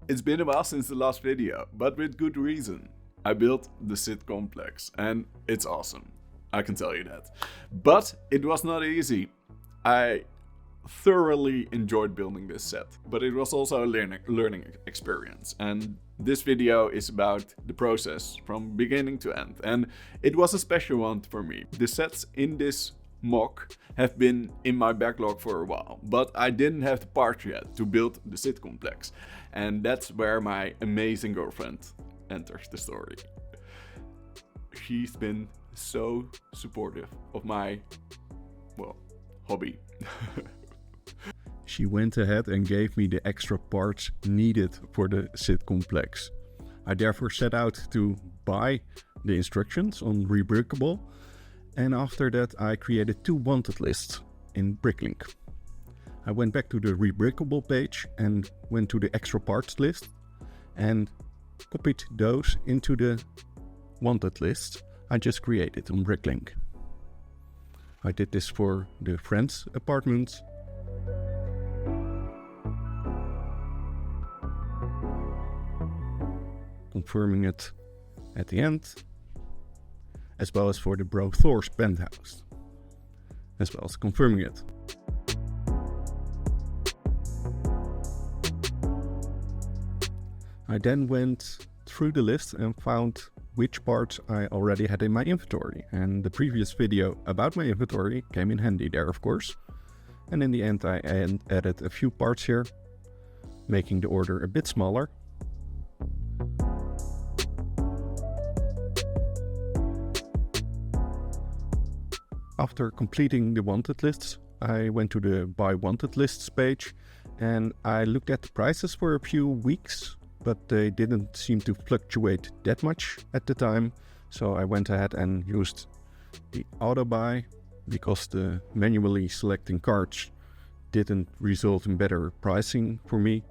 It's been a while since the last video, but with good reason. I built the Sitcomplex and it's awesome, I can tell you that. But it was not easy. I thoroughly enjoyed building this set, but it was also a learning experience. And this video is about the process from beginning to end. And it was a special one for me. The sets in this mock have been in my backlog for a while, but I didn't have the parts yet to build the Sitcomplex. And that's where my amazing girlfriend enters the story. She's been so supportive of my, well, hobby. She went ahead and gave me the extra parts needed for the Sitcomplex. I therefore set out to buy the instructions on Rebrickable, and after that I created 2 wanted lists in Bricklink. I went back to the Rebrickable page and went to the extra parts list and copied those into the wanted list I just created on Bricklink. I did this for the friend's apartment, confirming it at the end, as well as for the bro Thor's penthouse, as well as confirming it. I then went through the list and found which parts I already had in my inventory, and the previous video about my inventory came in handy there, of course. And in the end I added a few parts here, making the order a bit smaller. After completing the wanted lists, I went to the buy wanted lists page and I looked at the prices for a few weeks, but they didn't seem to fluctuate that much at the time. So I went ahead and used the auto buy because the manually selecting cards didn't result in better pricing for me.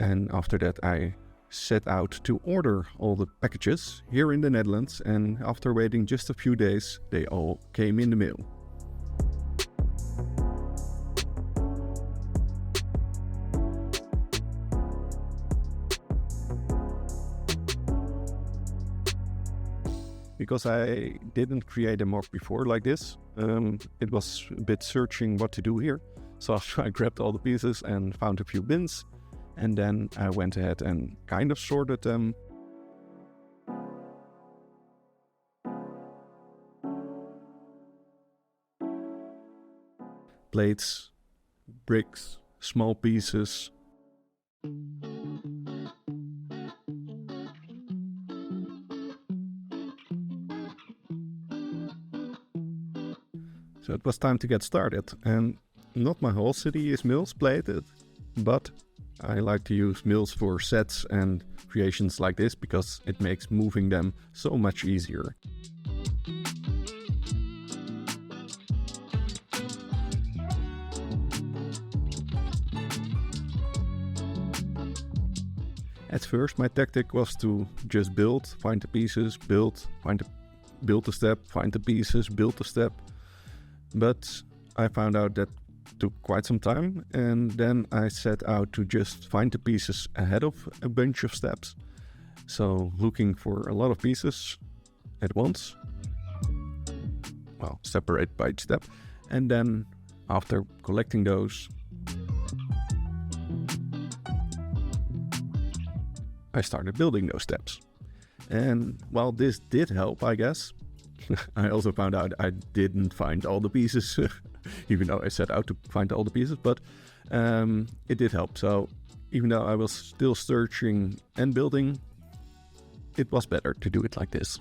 And after that I set out to order all the packages here in the Netherlands, and after waiting just a few days they all came in the mail. Because I didn't create a mock before like this, it was a bit searching what to do here. So I grabbed all the pieces and found a few bins, and then I went ahead and kind of sorted them. Plates, bricks, small pieces. So it was time to get started, and not my whole city is mills plated, but I like to use mills for sets and creations like this because it makes moving them so much easier. At first my tactic was to just build, find the pieces, build, build a step, find the pieces, build a step. But I found out that took quite some time, and then I set out to just find the pieces ahead of a bunch of steps. So looking for a lot of pieces at once, well, separate by each step, and then after collecting those, I started building those steps. And while this did help, I guess, I also found out I didn't find all the pieces, even though I set out to find all the pieces, but it did help. So even though I was still searching and building, it was better to do it like this.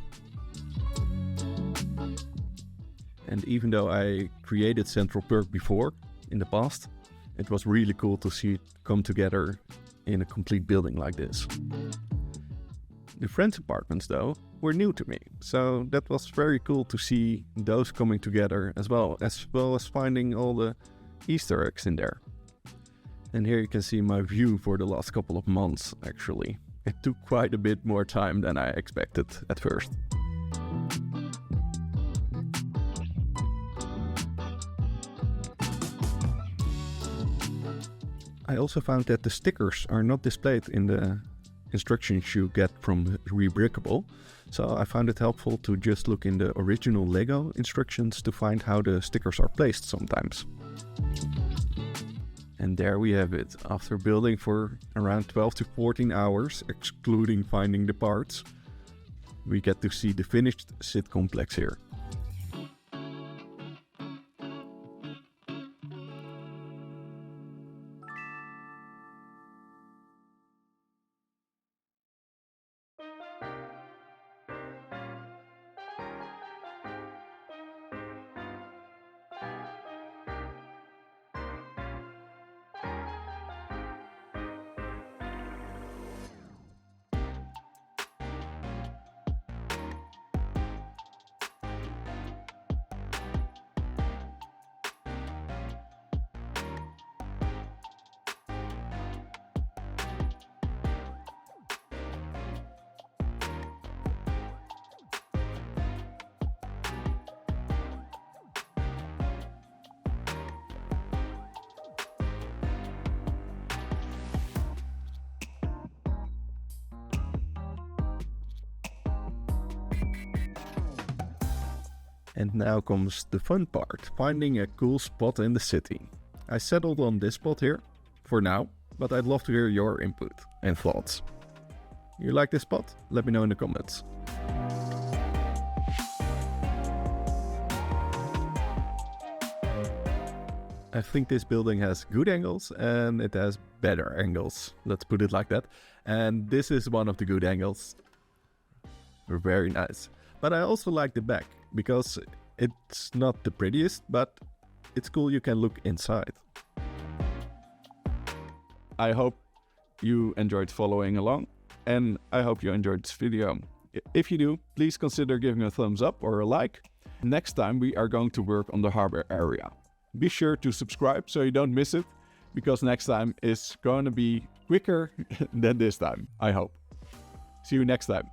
And even though I created Central Perk before, in the past, it was really cool to see it come together in a complete building like this. The friends' apartments, though, were new to me, so that was very cool to see those coming together as well as finding all the Easter eggs in there. And here you can see my view for the last couple of months, actually. It took quite a bit more time than I expected at first. I also found that the stickers are not displayed in the instructions you get from Rebrickable, so I found it helpful to just look in the original Lego instructions to find how the stickers are placed sometimes. And there we have it. After building for around 12 to 14 hours, excluding finding the parts, we get to see the finished Sitcomplex here. And now comes the fun part, finding a cool spot in the city. I settled on this spot here, for now, but I'd love to hear your input and thoughts. You like this spot? Let me know in the comments. I think this building has good angles and it has better angles, let's put it like that. And this is one of the good angles. Very nice. But I also like the back, because it's not the prettiest, but it's cool you can look inside. I hope you enjoyed following along, and I hope you enjoyed this video. If you do, please consider giving a thumbs up or a like. Next time we are going to work on the harbor area. Be sure to subscribe so you don't miss it, because next time is going to be quicker than this time, I hope. See you next time.